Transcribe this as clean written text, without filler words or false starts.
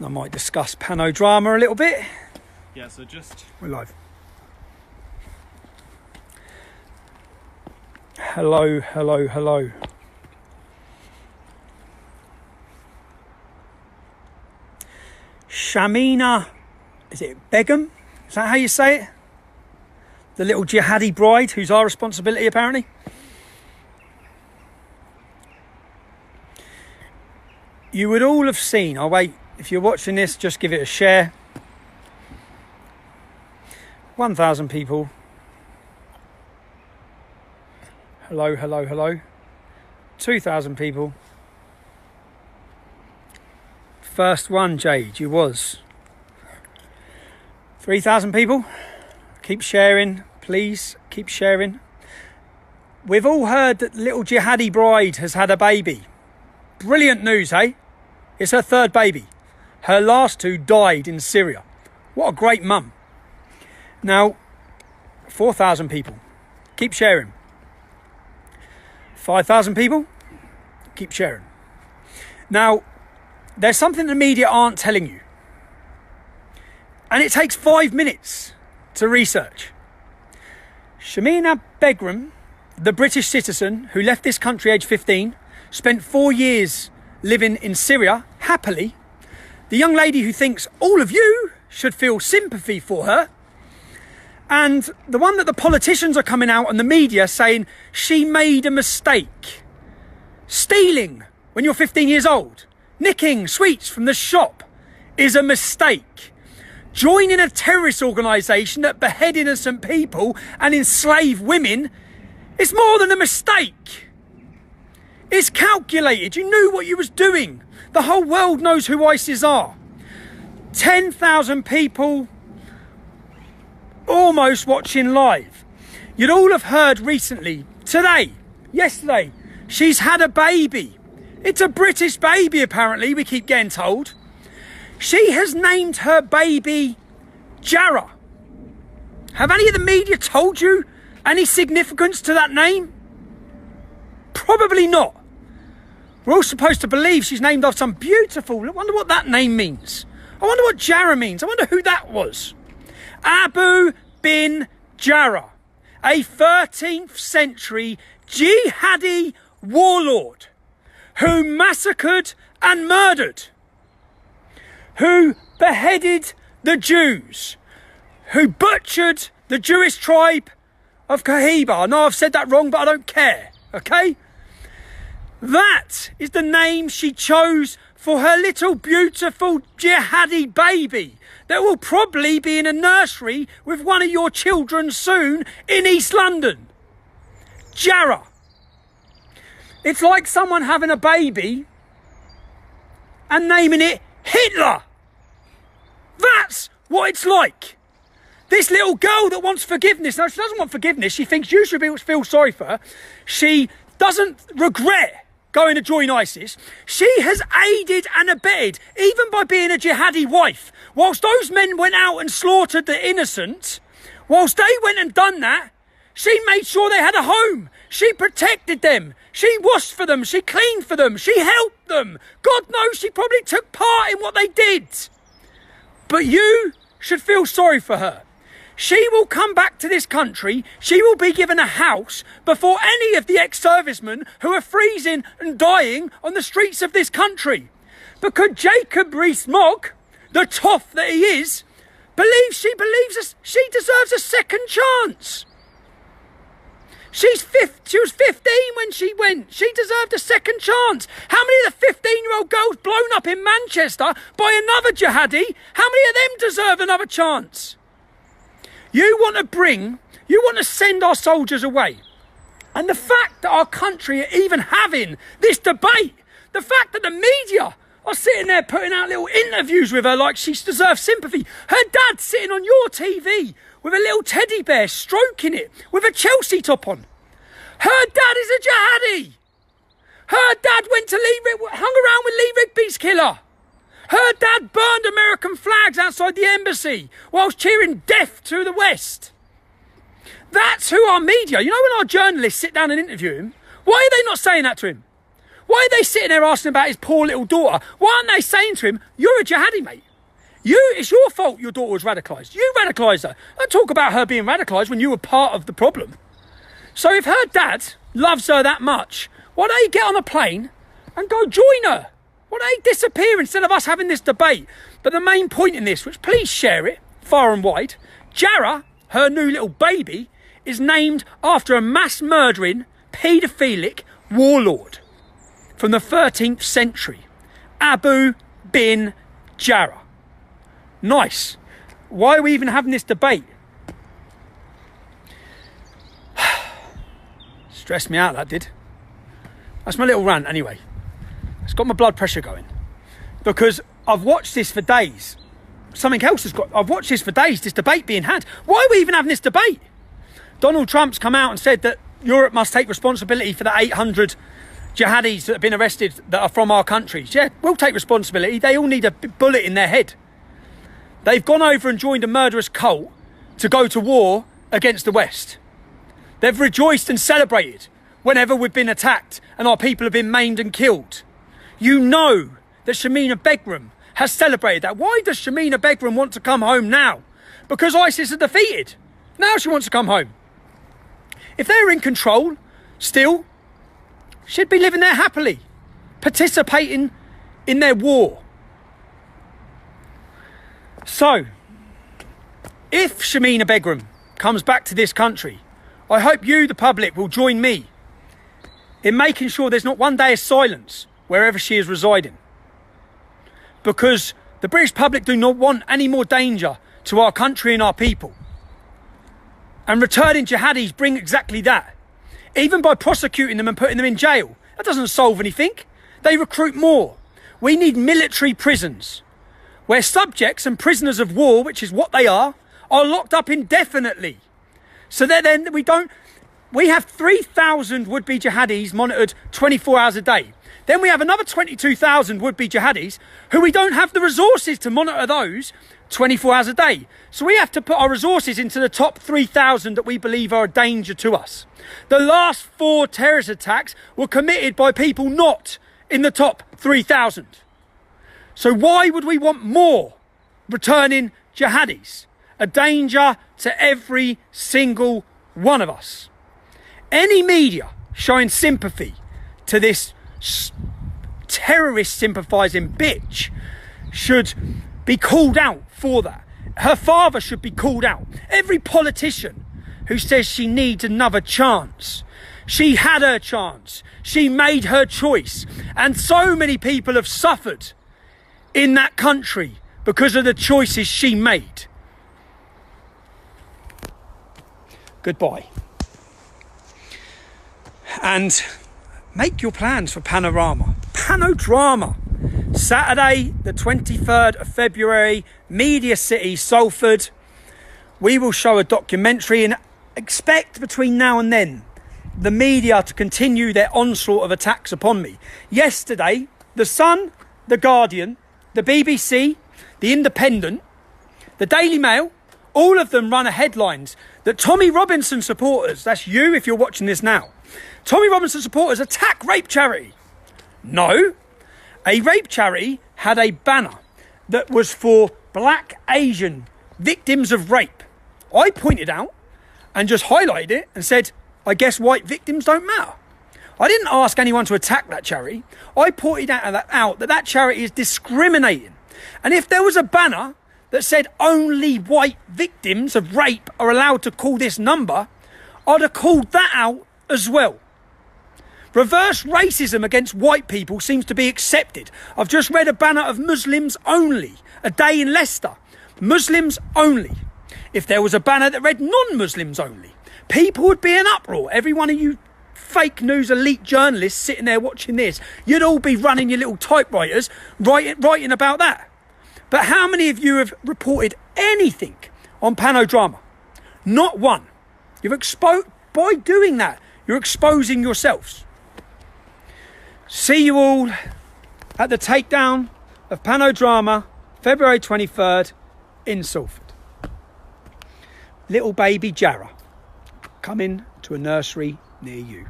I might discuss Panodrama a little bit. Yeah, so just... We're live. Hello, hello, hello. Shamima, is it Begum? Is that how you say it? The little jihadi bride who's our responsibility apparently. You would all have seen, I'll wait, if you're watching this, just give it a share. 1,000 people. Hello, hello, hello. 2,000 people. First one, Jade, you was. 3,000 people. Keep sharing, please, keep sharing. We've all heard that little jihadi bride has had a baby. Brilliant news, hey? It's her third baby. Her last two died in Syria. What a great mum. Now, 4,000 people. Keep sharing. 5,000 people. Keep sharing. Now, there's something the media aren't telling you. And it takes 5 minutes to research. Shamima Begum, the British citizen who left this country aged 15, spent 4 years living in Syria, happily. The young lady who thinks all of you should feel sympathy for her. And the one that the politicians are coming out and the media saying she made a mistake. Stealing when you're 15 years old, nicking sweets from the shop is a mistake. Joining a terrorist organisation that behead innocent people and enslave women is more than a mistake. It's calculated. You knew what you was doing. The whole world knows who ISIS are. 10,000 people almost watching live. You'd all have heard recently, today, yesterday, she's had a baby. It's a British baby, apparently, we keep getting told. She has named her baby Jarrah. Have any of the media told you any significance to that name? Probably not. We're all supposed to believe she's named after some beautiful... I wonder what that name means. I wonder what Jarrah means. I wonder who that was. Abu bin Jarrah, a 13th century jihadi warlord who massacred and murdered, who beheaded the Jews, who butchered the Jewish tribe of Kahiba. I know I've said that wrong, but I don't care, okay? That is the name she chose for her little beautiful jihadi baby that will probably be in a nursery with one of your children soon in East London. Jarrah. It's like someone having a baby and naming it Hitler. That's what it's like. This little girl that wants forgiveness. No, she doesn't want forgiveness. She thinks you should feel sorry for her. She doesn't regret going to join ISIS. She has aided and abetted, even by being a jihadi wife. Whilst those men went out and slaughtered the innocent, whilst they went and done that, she made sure they had a home. She protected them. She washed for them. She cleaned for them. She helped them. God knows she probably took part in what they did. But you should feel sorry for her. She will come back to this country. She will be given a house before any of the ex-servicemen who are freezing and dying on the streets of this country. Because Jacob Rees-Mogg, the toff that he is, believes she deserves a second chance. She was 15 when she went. She deserved a second chance. How many of the 15-year-old girls blown up in Manchester by another jihadi, how many of them deserve another chance? You want to send our soldiers away. And the fact that our country are even having this debate, the fact that the media are sitting there putting out little interviews with her like she deserves sympathy. Her dad's sitting on your TV with a little teddy bear stroking it with a Chelsea top on. Her dad is a jihadi. Her dad hung around with Lee Rigby's killer. Her dad burned American flags outside the embassy whilst cheering death to the West. That's who our media... You know when our journalists sit down and interview him? Why are they not saying that to him? Why are they sitting there asking about his poor little daughter? Why aren't they saying to him, you're a jihadi, mate? It's your fault your daughter was radicalised. You radicalised her. Don't talk about her being radicalised when you were part of the problem. So if her dad loves her that much, why don't he get on a plane and go join her? Why don't he disappear instead of us having this debate? But the main point in this, which please share it far and wide, Jarrah, her new little baby, is named after a mass murdering, paedophilic warlord from the 13th century, Abu bin Jarrah. Nice. Why are we even having this debate? Stressed me out, that did. That's my little rant anyway. It's got my blood pressure going. Because I've watched this for days. I've watched this for days, this debate being had. Why are we even having this debate? Donald Trump's come out and said that Europe must take responsibility for the 800 jihadis that have been arrested that are from our countries. Yeah, we'll take responsibility. They all need a bullet in their head. They've gone over and joined a murderous cult to go to war against the West. They've rejoiced and celebrated whenever we've been attacked and our people have been maimed and killed. You know that Shamina Begum has celebrated that. Why does Shamina Begum want to come home now? Because ISIS are defeated. Now she wants to come home. If they were in control, still, she'd be living there happily, participating in their war. So, if Shamina Begum comes back to this country, I hope you, the public, will join me in making sure there's not one day of silence wherever she is residing. Because the British public do not want any more danger to our country and our people. And returning jihadis bring exactly that. Even by prosecuting them and putting them in jail, that doesn't solve anything. They recruit more. We need military prisons where subjects and prisoners of war, which is what they are locked up indefinitely. So that then we have 3,000 would-be jihadis monitored 24 hours a day. Then we have another 22,000 would-be jihadis who we don't have the resources to monitor those 24 hours a day. So we have to put our resources into the top 3,000 that we believe are a danger to us. The last 4 terrorist attacks were committed by people not in the top 3,000. So why would we want more returning jihadis? A danger to every single one of us. Any media showing sympathy to this terrorist sympathising bitch should be called out for that. Her father should be called out. Every politician who says she needs another chance. She had her chance. She made her choice. And so many people have suffered in that country because of the choices she made. Goodbye. And make your plans for Panorama. Panodrama. Saturday, the 23rd of February, Media City, Salford. We will show a documentary and expect between now and then the media to continue their onslaught of attacks upon me. Yesterday, The Sun, The Guardian, the BBC, The Independent, the Daily Mail, all of them run headlines that Tommy Robinson supporters, that's you if you're watching this now, Tommy Robinson supporters attack rape charity. No, a rape charity had a banner that was for black Asian victims of rape. I pointed out and just highlighted it and said, I guess white victims don't matter. I didn't ask anyone to attack that charity. I pointed out that charity is discriminating. And if there was a banner that said only white victims of rape are allowed to call this number, I'd have called that out as well. Reverse racism against white people seems to be accepted. I've just read a banner of Muslims only, a day in Leicester. Muslims only. If there was a banner that read non-Muslims only, people would be in uproar. Every one of you fake news elite journalists sitting there watching this, you'd all be running your little typewriters writing about that. But how many of you have reported anything on Panodrama? Not one. By doing that, you're exposing yourselves. See you all at the takedown of Panodrama, February 23rd in Salford. Little baby Jarrah coming to a nursery near you.